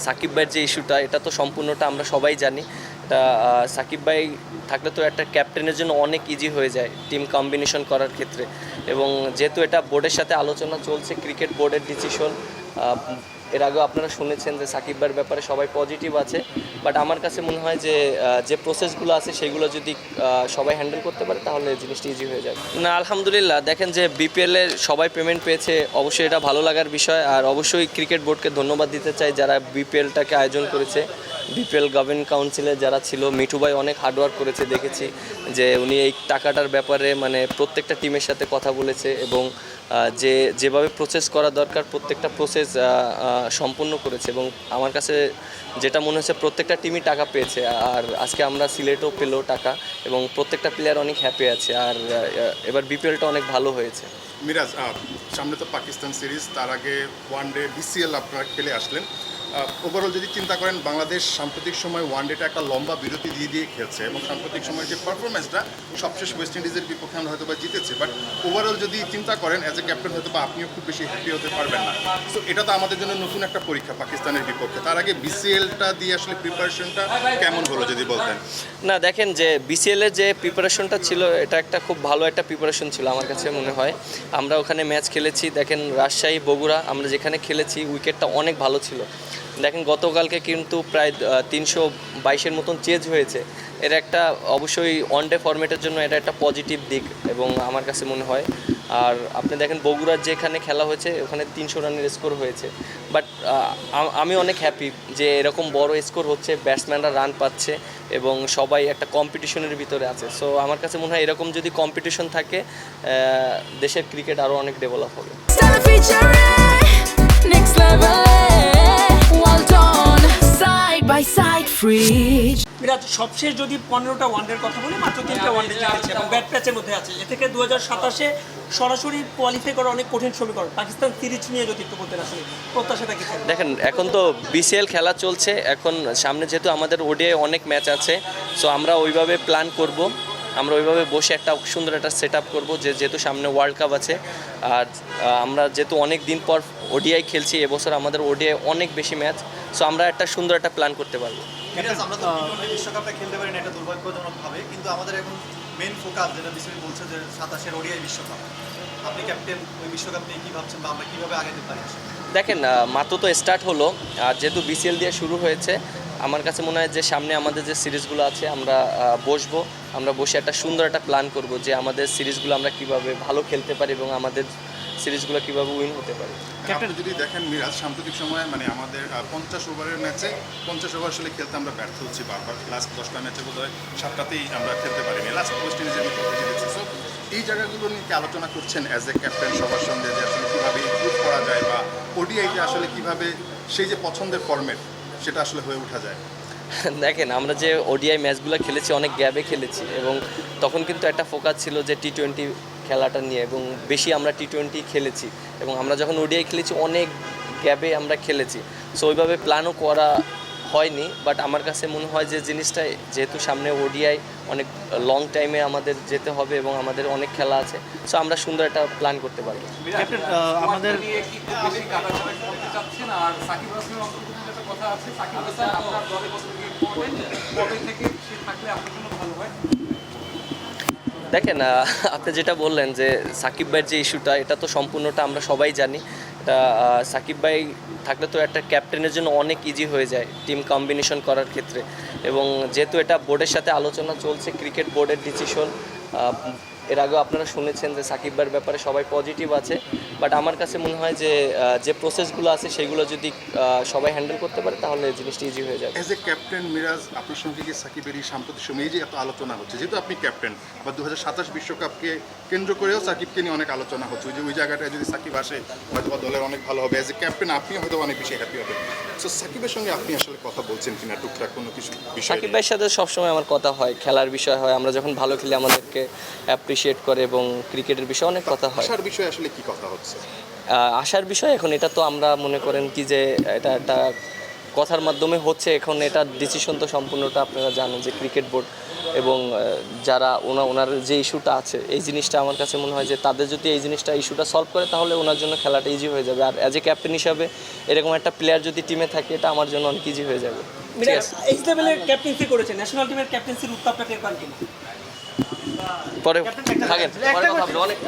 সাকিব ভাইয়ের যে ইস্যুটা, এটা তো সম্পূর্ণটা আমরা সবাই জানি। এটা সাকিব ভাই থাকলে তো একটা ক্যাপ্টেনের জন্য অনেক ইজি হয়ে যায় টিম কম্বিনেশন করার ক্ষেত্রে। এবং যেহেতু এটা বোর্ডের সাথে আলোচনা চলছে, ক্রিকেট বোর্ডের ডিসিশন, এর আগেও আপনারা শুনেছেন যে সাকিব ভাইয়ের ব্যাপারে সবাই পজিটিভ আছে। বাট আমার কাছে মনে হয় যে যে প্রসেসগুলো আছে সেগুলো যদি সবাই হ্যান্ডেল করতে পারে তাহলে জিনিসটা ইজি হয়ে যাবে। না, আলহামদুলিল্লাহ, দেখেন যে বিপিএলের সবাই পেমেন্ট পেয়েছে, অবশ্যই এটা ভালো লাগার বিষয়। আর অবশ্যই ক্রিকেট বোর্ডকে ধন্যবাদ দিতে চাই যারা বিপিএলটাকে আয়োজন করেছে। বিপিএল গভর্নিং কাউন্সিলে যারা ছিল, মিঠু ভাই অনেক হার্ডওয়ার্ক করেছে, দেখেছি যে উনি এই টাকাটার ব্যাপারে মানে প্রত্যেকটা টিমের সাথে কথা বলেছে এবং যেভাবে প্রসেস করা দরকার প্রত্যেকটা প্রসেস সম্পূর্ণ করেছে। এবং আমার কাছে যেটা মনে হচ্ছে প্রত্যেকটা টিমই টাকা পেয়েছে। আর আজকে আমরা সিলেটও পেলো টাকা এবং প্রত্যেকটা প্লেয়ার অনেক হ্যাপি আছে। আর এবার বিপিএলটা অনেক ভালো হয়েছে। মিরাজ, সামনে তো পাকিস্তান সিরিজ, তার আগে ওয়ানডে বিসিএল আপনারা খেলে আসলেন। ওভারঅল যদি চিন্তা করেন, বাংলাদেশ সাম্প্রতিক সময় ওয়ানডেটা একটা লম্বা বিরতি দিয়ে খেলছে এবং সাম্প্রতিক সময়ের যে পারফরমেন্সটা সবশেষ ওয়েস্ট ইন্ডিজের বিপক্ষে আমরা হয়তো বা জিতেছে, বাট ওভারঅল যদি চিন্তা করেন অ্যাজ এ ক্যাপ্টেন হয়তো বা আপনিও খুব বেশি হ্যাপি হতে পারবেন না। সো এটা তো আমাদের জন্য নতুন একটা পরীক্ষা পাকিস্তানের বিপক্ষে। তার আগে বিসিএলটা দিয়ে আসলে প্রিপারেশনটা কেমন হলো যদি বলতেন? না, দেখেন যে বিসিএলের যে প্রিপারেশনটা ছিল এটা একটা খুব ভালো একটা প্রিপারেশন ছিল আমার কাছে মনে হয়। আমরা ওখানে ম্যাচ খেলেছি, দেখেন রাজশাহী বগুড়া আমরা যেখানে খেলেছি উইকেটটা অনেক ভালো ছিল। দেখেন গতকালকে কিন্তু প্রায় 322-এর মতন চেঞ্জ হয়েছে। এটা একটা অবশ্যই ওয়ানডে ফরম্যাটের জন্য এটা একটা পজিটিভ দিক এবং আমার কাছে মনে হয়। আর আপনি দেখেন বগুড়ার যেখানে খেলা হয়েছে ওখানে 300 রানের স্কোর হয়েছে। বাট আমি অনেক হ্যাপি যে এরকম বড় স্কোর হচ্ছে, ব্যাটসম্যানরা রান পাচ্ছে এবং সবাই একটা কম্পিটিশনের ভিতরে আছে। সো আমার কাছে মনে হয় এরকম যদি কম্পিটিশন থাকে দেশের ক্রিকেট আরও অনেক ডেভেলপ হবে। বিরাট, সবশেষ যদি 15টা ওয়ানডের কথা বলি, মাত্র 3টা ওয়ানডে জিতেছে এবং ব্যাট প্যাচের মধ্যে আছে। এ থেকে 2027-এ সরাসরি কোয়ালিফাই করা অনেক কঠিন সমীকরণ। পাকিস্তান সিরিজ নিয়ে যদি একটু বলতে আসলে প্রত্যাশাটা কি থাকবে? দেখেন এখন তো বিসিএল খেলা চলছে, এখন সামনে যেহেতু আমাদের ওডিআই অনেক ম্যাচ আছে, সো আমরা ওইভাবে প্ল্যান করব। আমরা ওইভাবে বসে একটা সুন্দর একটা সেট আপ করবো যেহেতু সামনে ওয়ার্ল্ড কাপ আছে। আর আমরা যেহেতু অনেক দিন পর ওডিআই খেলছি, এবছর আমাদের ওডিআই অনেক বেশি ম্যাচ, সো আমরা একটা সুন্দর একটা প্ল্যান করতে পারবো। আমরা তো টি-টোয়েন্টি বিশ্বকাপটা খেলতে পারি না, এটা দুর্ভাগ্যজনকভাবে, কিন্তু আমাদের এখন মেন ফোকাস যেটা বিসিবি বলছে যে 27-এর ওডিআই বিশ্বকাপ। আপনি ক্যাপ্টেন, ওই বিশ্বকাপ নিয়ে কী ভাবছেন বা আমরা কীভাবে আগাতে পারি? দেখেন মাত্র তো স্টার্ট হলো, আর যেহেতু বিসিএল দিয়ে শুরু হয়েছে, আমার কাছে মনে হয় যে সামনে আমাদের যে সিরিজগুলো আছে আমরা বসবো, আমরা বসে একটা সুন্দর একটা প্ল্যান করব যে আমাদের সিরিজগুলো আমরা কীভাবে ভালো খেলতে পারি এবং আমাদের সিরিজগুলো কীভাবে উইন হতে পারে। ক্যাপ্টেন যদি দেখেন মিরাজ, সাম্প্রতিক সময়ে মানে আমাদের 50 ওভারের ম্যাচে 50 ওভার আসলে খেলতে আমরা ব্যর্থ হচ্ছি বারবার। লাস্ট 10টা ম্যাচে বোধহয় 7টাতেই আমরা খেলতে পারিনি, লাস্ট ওয়েস্ট ইন্ডিজের বিপক্ষে জিতেছি। সো এই জায়গাগুলো নিয়ে কি আলোচনা করছেন অ্যাজ এ ক্যাপ্টেন সবার সঙ্গে, যে আসলে কীভাবে ইমপ্রুভ করা যায় বা ওডিআইতে আসলে কীভাবে সেই যে পছন্দের ফরম্যাট সেটা আসলে হয়ে ওঠা যায়? দেখেন আমরা যে ওডিআই ম্যাচগুলো খেলেছি অনেক গ্যাপে খেলেছি এবং তখন কিন্তু একটা ফোকাস ছিল যে টি-20 খেলাটা নিয়ে এবং বেশি আমরা টি-20 খেলেছি এবং আমরা যখন ওডিআই খেলেছি অনেক গ্যাপে আমরা খেলেছি। সো ওইভাবে প্ল্যানও করা হয়নি। বাট আমার কাছে মনে হয় যে জিনিসটা যেহেতু সামনে ওডিআই অনেক লং টাইমে আমাদের যেতে হবে এবং আমাদের অনেক খেলা আছে, সো আমরা সুন্দর একটা প্ল্যান করতে পারবো। ক্যাপ্টেন, আমাদের দেখেন আপনি যেটা বললেন যে সাকিব ভাইয়ের যে ইস্যুটা, এটা তো সম্পূর্ণটা আমরা সবাই জানি। এটা সাকিব ভাই থাকলে তো একটা ক্যাপ্টেনের জন্য অনেক ইজি হয়ে যায় টিম কম্বিনেশন করার ক্ষেত্রে। এবং যেহেতু এটা বোর্ডের সাথে আলোচনা চলছে, ক্রিকেট বোর্ডের ডিসিশন, এর আগেও আপনারা শুনেছেন যে সাকিব ভাইয়ের ব্যাপারে সবাই পজিটিভ আছে। বাট আমার কাছে মনে হয় যে যে প্রসেসগুলো আছে সেগুলো যদি সবাই হ্যান্ডেল করতে পারে তাহলে জিনিসটা ইজি হয়ে যাবে। অ্যাজ এ ক্যাপ্টেন মিরাজ, আপনার সঙ্গে কি সাকিবের এই সাম্প্রতিক সময়ে এই যে এত আলোচনা হচ্ছে, যেহেতু আপনি ক্যাপ্টেন, বা 2027 বিশ্বকাপকে কেন্দ্র করেও সাকিবকে নিয়ে অনেক আলোচনা হচ্ছে, যে ওই জায়গাটায় যদি সাকিব আসে হয়তো দলের অনেক ভালো হবে, অ্যাজ এ ক্যাপ্টেন আপনি হয়তো অনেক বেশি হ্যাপি হবেন। সো সাকিবের সঙ্গে আপনি আসলে কথা বলছেন কিনা টুকটাক কোনো কিছু বিষয়? সাকিব ভাইয়ের সাথে সবসময় আমার কথা হয়, খেলার বিষয় হয়, আমরা যখন ভালো খেলি আমাদেরকে অ্যাপ্রিসিয়েট করে এবং ক্রিকেটের বিষয়ে অনেক কথা হয়। আসার বিষয়ে আসলে কি কথা হচ্ছে? আসার বিষয় এখন এটা তো আমরা মনে করেন কি যে এটা একটা কথার মাধ্যমে হচ্ছে। এখন এটা ডিসিশন তো সম্পূর্ণটা আপনারা জানেন যে ক্রিকেট বোর্ড এবং যারা ওনার যে ইস্যুটা আছে, এই জিনিসটা আমার কাছে মনে হয় যে তাদের যদি এই জিনিসটা ইস্যুটা সলভ করে তাহলে ওনার জন্য খেলাটা ইজি হয়ে যাবে। আর অ্যাজ এ ক্যাপ্টেন হিসাবে এরকম একটা প্লেয়ার যদি টিমে থাকে এটা আমার জন্য অনেক ইজি হয়ে যাবে। মিরাজ এইচ লেভেলের ক্যাপ্টেন্সি করেছে, ন্যাশনাল টিমের ক্যাপ্টেন্সির উত্তাপটা টের পান কিনা? পরে থাকেন, পরে কথা হবে, অনেক